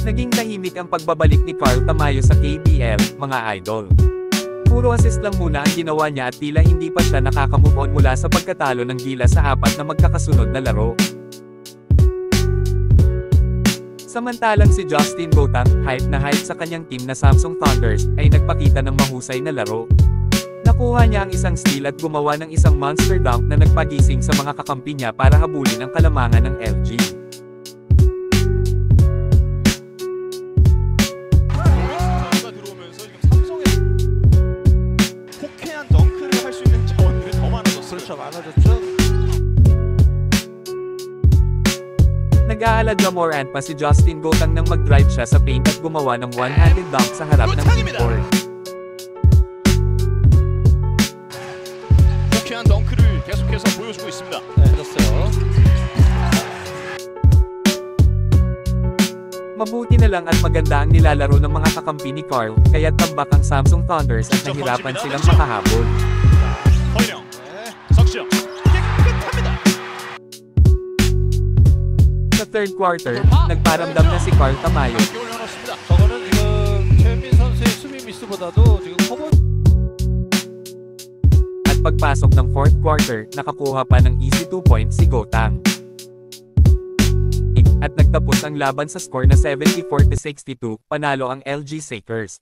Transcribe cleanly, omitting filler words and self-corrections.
Naging tahimik ang pagbabalik ni Carl Tamayo sa KBL, mga idol. Puro assist lang muna ang ginawa niya at tila hindi pa siya nakakamove on mula sa pagkatalo ng Gilas sa 4 na magkakasunod na laro. Samantalang si Justin Gotang, hype na hype sa kanyang team na Samsung Thunders, ay nagpakita ng mahusay na laro. Nakuha niya ang isang steal at gumawa ng isang monster dunk na nagpagising sa mga kakampi niya para habulin ang kalamangan ng LG. Nag-aalad Morant pa si Justin Gotang nang mag-drive siya sa paint at gumawa ng one-handed dunk sa harap ng midcourt. 호쾌한 덩크를 계속해서 보여주고 있습니다. 네, 그렇어요. Mabuti na lang at maganda ang nilalaro ng mga kakampi ni Carl, kaya tambak ang Samsung Thunders at nahirapan silang makahabol. 허인영, 석시영, 깨끗합니다. Sa third quarter, nagparamdam na si Carl Tamayo. 저거는 지금 최민 선수의 수비 미스보다도 지금 커버. At pagpasok ng fourth quarter, nakakuha pa ng easy 2 points si Gotang. At nagtapos ang laban sa score na 74-62, panalo ang LG Sakers.